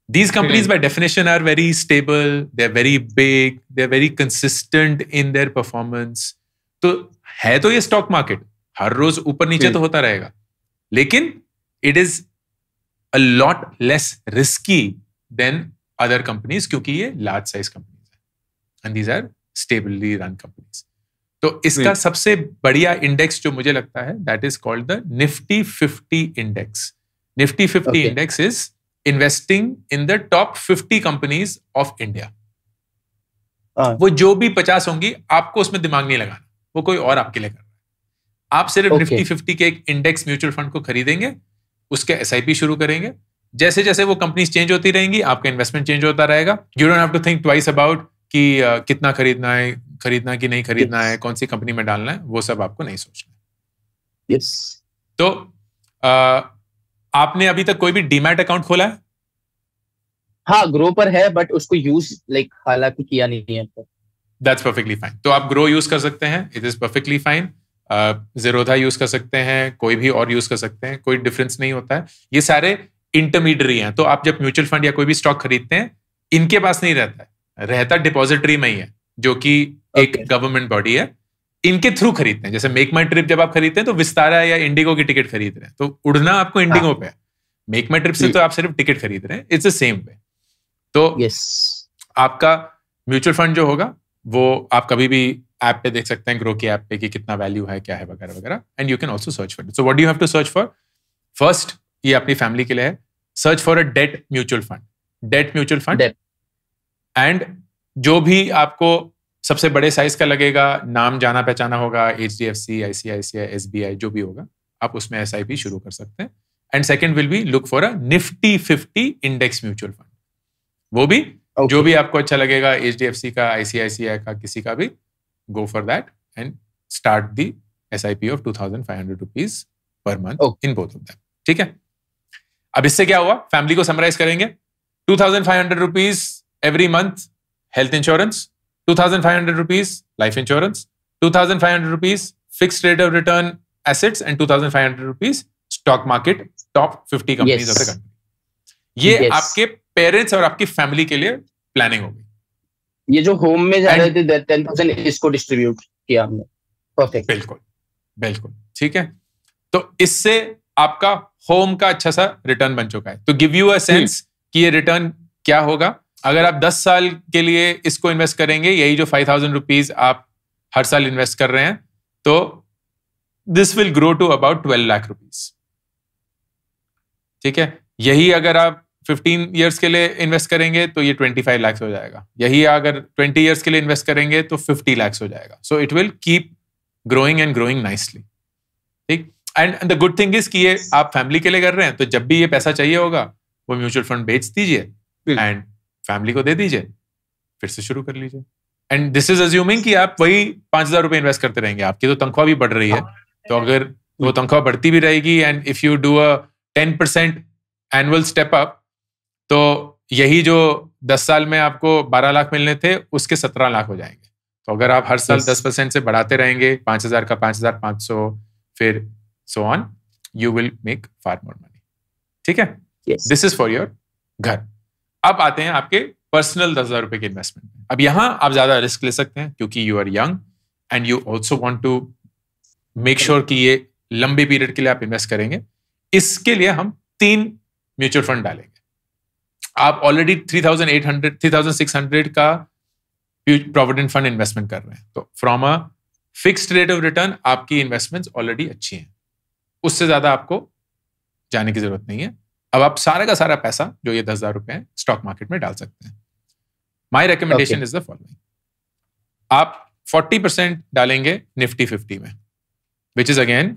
These companies by definition are very stable, they're very big, they're very consistent in their performance. तो है तो ये स्टॉक मार्केट हर रोज ऊपर नीचे तो होता रहेगा, लेकिन it is a lot less risky than other companies, क्योंकि ये large size companies हैं and these are stably run companies. तो इसका सबसे बढ़िया इंडेक्स जो मुझे लगता है that is called the Nifty 50 index. Nifty 50 index is investing in the top 50 companies of India. वो जो भी 50 होंगी, आपको उसमें दिमाग नहीं लगाना, वो कोई और आपके लिए कर रहा है. आप सिर्फ Nifty 50 के एक इंडेक्स म्यूचुअल फंड को खरीदेंगे, उसके SIP शुरू करेंगे. जैसे जैसे वो कंपनीज चेंज होती रहेंगी, आपका इन्वेस्टमेंट चेंज होता रहेगा. You don't have to think twice about कि कितना खरीदना है कि नहीं खरीदना है, कौन सी कंपनी में डालना है, वो सब आपको नहीं सोचना है. yes. तो आपने अभी तक कोई भी डीमैट अकाउंट खोला है? हाँ, ग्रो पर है, बट उसको यूज हालांकि किया नहीं है. That's perfectly fine. तो आप ग्रो यूज कर सकते हैं, it is perfectly fine. Zerodha use कर सकते हैं, कोई भी और यूज कर सकते हैं, कोई डिफरेंस नहीं होता है. ये सारे इंटरमीडियरी हैं. तो आप जब म्यूचुअल फंड या कोई भी स्टॉक खरीदते हैं, इनके पास नहीं रहता है, रहता डिपॉजिटरी में ही है, जो कि एक गवर्नमेंट बॉडी है. इनके थ्रू खरीदते हैं. जैसे मेक माई ट्रिप जब आप खरीदते हैं तो विस्तारा या इंडिगो की टिकट खरीद रहे हैं, तो उड़ना आपको इंडिगो पे है. मेक माई ट्रिप से तो आप सिर्फ टिकट खरीद रहे हैं. It's the same way. तो आपका म्यूचुअल फंड जो होगा वो आप कभी भी ऐप पे देख सकते हैं, ग्रो की ऐप पे, कि कितना वैल्यू है, क्या है वगैरह वगैरह. And you can also search for it. So what do you have to search for? First, ये अपनी फैमिली के लिए है, search for a debt mutual fund. Debt mutual fund. And जो भी आपको सबसे बड़े साइज का लगेगा, नाम जाना पहचाना होगा, HDFC, ICICI, SBI, जो भी होगा, आप उसमें SIP शुरू कर सकते हैं. And second will be look for a Nifty 50 index mutual fund. वो भी जो भी आपको अच्छा लगेगा, HDFC का, ICICI का, किसी का भी, go for that and start the SIP of 2,500 rupees per month in both of them. ठीक है. अब इससे क्या हुआ, फैमिली को समराइज करेंगे. 2,500 rupees every month health insurance, 2,500 rupees life insurance, 2,500 rupees fixed rate of return assets, and 2,500 rupees stock market top 50 companies of the country. ये आपके पेरेंट्स और आपकी फैमिली के लिए प्लानिंग होगी. ये जो होम में जा रहे थे 10,000 इसको डिस्ट्रीब्यूट किया हमने. परफेक्ट. बिल्कुल बिल्कुल ठीक है. तो इससे आपका होम का अच्छा सा रिटर्न बन चुका है. तो गिव यू अ सेंस कि ये रिटर्न क्या होगा. अगर आप 10 साल के लिए इसको इन्वेस्ट करेंगे, यही जो 5,000 रुपीज आप हर साल इन्वेस्ट कर रहे हैं, तो this will grow to about 12 lakh rupees. ठीक है. यही अगर आप 15 इयर्स के लिए इन्वेस्ट करेंगे तो ये 25 लाख हो जाएगा. यही अगर 20 इयर्स के लिए इन्वेस्ट करेंगे तो 50 लाख हो जाएगा. So it will keep growing and growing nicely. ठीक. And the good thing is कि ये आप फैमिली के लिए कर रहे हैं, तो जब भी ये पैसा चाहिए होगा, वो म्यूचुअल फंड बेच दीजिए एंड फैमिली को दे दीजिए, फिर से शुरू कर लीजिए. एंड दिस इज अज्यूमिंग कि आप वही 5,000 रुपए इन्वेस्ट करते रहेंगे. आपकी तो तनख्वाह भी बढ़ रही है, तो अगर वो तनख्वाह बढ़ती भी रहेगी and if you do a 10% annual step up, तो यही जो 10 साल में आपको 12 लाख मिलने थे, उसके 17 लाख हो जाएंगे. तो अगर आप हर साल 10% से बढ़ाते रहेंगे, 5,000 का 5,500, फिर so on, you will make far more money. ठीक है. दिस इज फॉर योर घर। अब आते हैं आपके पर्सनल 10,000 रुपए के इन्वेस्टमेंट में। अब यहां आप ज्यादा रिस्क ले सकते हैं क्योंकि you are young and you also want to make sure कि ये लंबे पीरियड के लिए आप इन्वेस्ट करेंगे। इसके लिए हम 3 म्यूचुअल फंड डालेंगे। आप ऑलरेडी 3,600 का प्रोविडेंट फंड इन्वेस्टमेंट कर रहे हैं, तो from a fixed rate of return आपकी इन्वेस्टमेंट्स ऑलरेडी अच्छी हैं, उससे ज्यादा आपको जाने की जरूरत नहीं है। अब आप सारा का सारा पैसा जो ये 10,000 रुपए हैं स्टॉक मार्केट में डाल सकते हैं। My recommendation is the following, आप 40% डालेंगे निफ्टी 50 में, which is again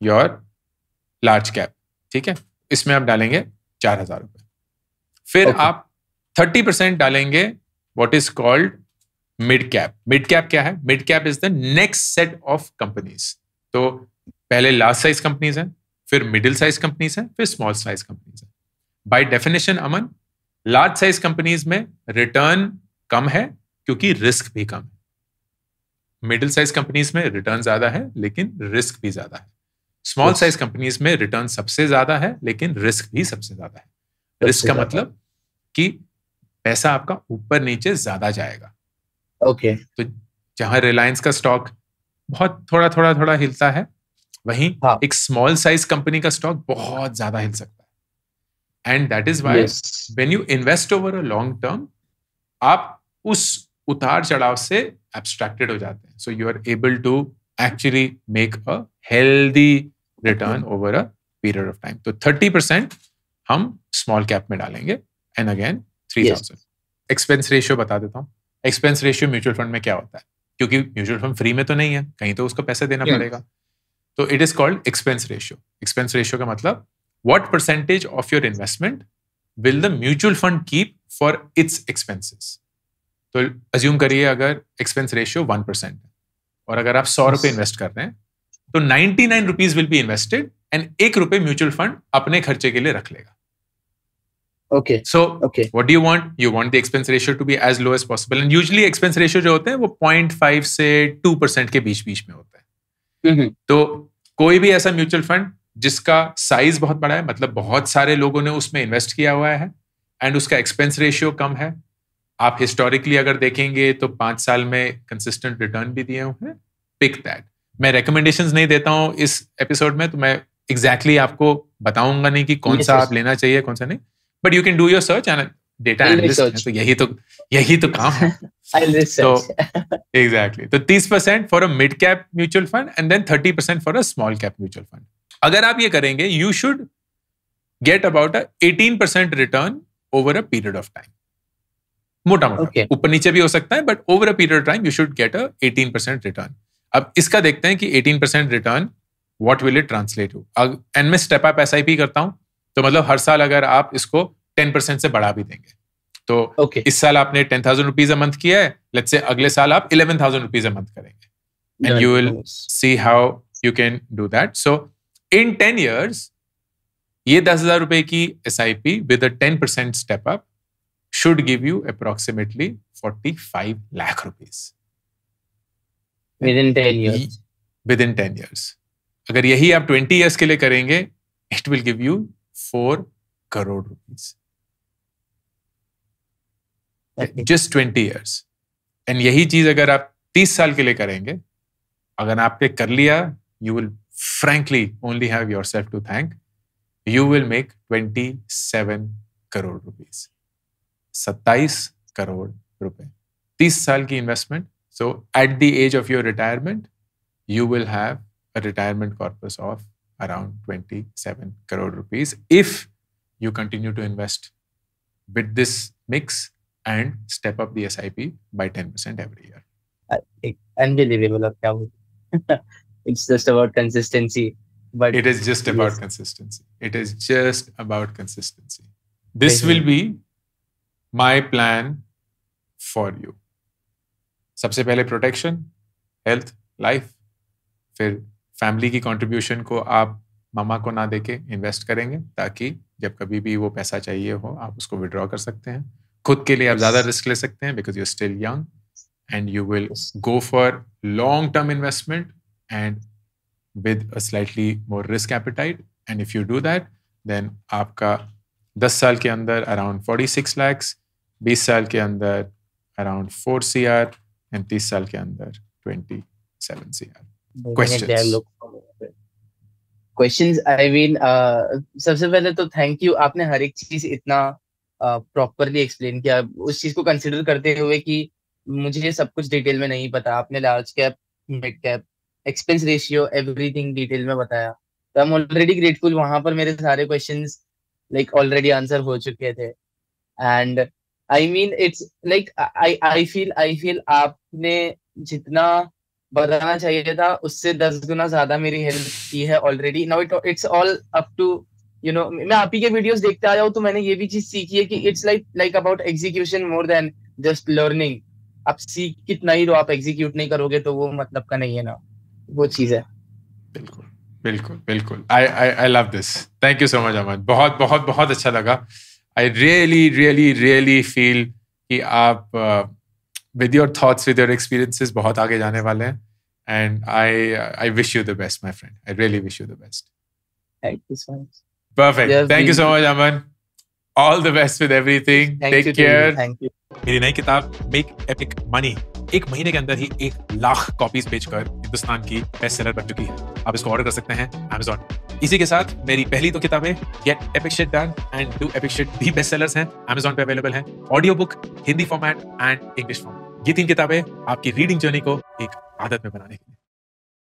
your large cap, ठीक है। इसमें आप डालेंगे 4,000 रुपए। फिर आप 30% डालेंगे what is called mid cap. Mid cap क्या है? Mid cap is the next set of companies. तो पहले लार्ज साइज कंपनीज हैं, फिर मिडिल साइज कंपनीज हैं, फिर स्मॉल साइज कंपनीज हैं। By definition Aman, large size companies में रिटर्न कम है क्योंकि रिस्क भी कम है। मिडिल साइज कंपनीज में रिटर्न ज्यादा है लेकिन रिस्क भी ज्यादा है। स्मॉल साइज कंपनीज में रिटर्न सबसे ज्यादा है लेकिन रिस्क भी सबसे ज्यादा है। रिस्क का मतलब कि पैसा आपका ऊपर नीचे ज्यादा जाएगा। ओके। तो जहां रिलायंस का स्टॉक बहुत थोड़ा हिलता है, वहीं एक स्मॉल साइज कंपनी का स्टॉक बहुत ज्यादा हिल सकता है। And that is why when you invest over a long term, आप उस उतार चढ़ाव से एब्स्ट्रैक्टेड हो जाते हैं। So you are able to actually make a healthy return over a period of time. तो 30% हम स्मॉल कैप में डालेंगे एंड अगेन 3,000। एक्सपेंस रेशियो बता देता हूं। एक्सपेंस रेशियो म्यूचुअल फंड में क्या होता है, क्योंकि म्यूचुअल फंड फ्री में तो नहीं है, कहीं तो उसको पैसे देना पड़ेगा। तो it is called expense ratio. Expense ratio का मतलब what percentage of your investment will the mutual fund keep for its expenses. तो अज्यूम करिए अगर एक्सपेंस रेशियो 1% है और अगर आप 100 रुपए इन्वेस्ट कर रहे हैं तो 99 rupees will be invested and 1 रुपए म्यूचुअल फंड अपने खर्चे के लिए रख लेगा। Okay. So, what do you want? You want the expense ratio to be as low as possible. And usually expense ratio जो होते हैं वो 0.5 से 2% के बीच में होता है। तो कोई भी ऐसा म्यूचुअल फंड जिसका साइज बहुत बड़ा है, मतलब बहुत सारे लोगों ने उसमें इन्वेस्ट किया हुआ है एंड उसका एक्सपेंस रेशियो कम है, आप हिस्टोरिकली अगर देखेंगे तो 5 साल में कंसिस्टेंट रिटर्न भी दिए हुए हैं, पिक दैट। मैं रिकमेंडेशंस नहीं देता हूं इस एपिसोड में, तो मैं एग्जैक्टली आपको बताऊंगा नहीं कि कौन सा आप लेना चाहिए कौन सा नहीं, but you can do your search and data analyst है, तो यही तो काम है। तो एग्जैक्टली, तो 30% for a mid cap mutual fund and then 30% for a small cap mutual fund. अगर आप ये करेंगे, you should get about 18% return over a period of time. मोटा ऊपर नीचे भी हो सकता है, but over a period of time you should get a 18% return. अब इसका देखते हैं कि 18% return what will it translate to. And मैं स्टेप अप एसआईपी करता हूं, तो मतलब हर साल अगर आप इसको 10% से बढ़ा भी देंगे, तो इस साल आपने 10,000 रुपीज अ मंथ किया है, लेट्स से अगले साल आप 11,000 रुपीज अ मंथ करेंगे and you will see how you can do that. So in 10 years ये 10,000 रुपए की SIP with a 10% step up should give you approximately 45 lakh rupees within 10 years. Within 10 years. अगर यही आप 20 years के लिए करेंगे, it will give you 4 crore rupees. Just 20 years. And यही चीज अगर आप 30 साल के लिए करेंगे, अगर आपने कर लिया, you will frankly only have yourself to thank. You will make 27 crore rupees. 27 crore रुपए, 30 साल की investment. So at the age of your retirement you will have a retirement corpus of around 27 crore rupees if you continue to invest with this mix and step up the SIP by 10% every year. Unbelievable. It's just about consistency. But it is just about consistency. It is just about consistency. This will be my plan for you. सबसे पहले protection, health, life, फिर family की contribution को आप मामा को ना देके invest करेंगे, ताकि जब कभी भी वो पैसा चाहिए हो आप उसको विड्रॉ कर सकते हैं। खुद के लिए आप ज्यादा रिस्क ले सकते हैं because you are still young and you will go for long term investment and with a slightly more risk appetite. And if you do that, then आपका 10 साल के अंदर अराउंड 46 lakhs, 20 साल के अंदर अराउंड 4 CR एंड 30 साल के अंदर 27 CR। क्वेश्चंस आई मीन सबसे पहले तो थैंक यू, आपने हर एक चीज इतना प्रॉपरली एक्सप्लेन किया, उस चीज को कंसिडर करते हुए कि मुझे सब कुछ डिटेल में नहीं पता, आपने large cap, mid cap, expense ratio, everything detail में बताया, तो आई एम ऑलरेडी ग्रेटफुल। वहां पर मेरे सारे क्वेश्चंस लाइक ऑलरेडी आंसर हो चुके थे। And I mean it's like I feel आपने जितना बताना चाहिए था उससे 10 गुना ज्यादा मेरी हेल्प की है already. Now it's all up to you know, मैं आप ही के वीडियोस देखते आया हूँ तो मैंने ये भी चीज सीखी है कि it's like about execution more than just learning. आप सीख कितना ही लो, आप एग्जीक्यूट नहीं करोगे तो वो मतलब का नहीं है ना, वो चीज है। बिल्कुल बिल्कुल बिल्कुल। I love this, thank you so much Aman, बहुत बहुत बहुत अच्छा लगा। I really really really feel कि आप with your thoughts, with your experiences बहुत आगे जाने वाले हैं, and I wish you the best, my friend. I really wish you the best. Thank you so much. Perfect. Thank you so much, Aman. All the best with everything. Take care. Thank you. मेरी नई किताब Make Epic Money 1 महीने के अंदर ही 1 lakh copies बेचकर हिंदुस्तान की best seller बन चुकी है। आप इसको ऑर्डर कर सकते हैं Amazon। इसी के साथ मेरी पहली 2 किताबें Get Epic Shit Done and Do Epic Shit भी बेस्ट सेलर्स हैं, Amazon पे अवेलेबल हैं। Audio book, Hindi format and English format, ये 3 किताबें आपकी रीडिंग जर्नी को एक आदत में बनाने के लिए।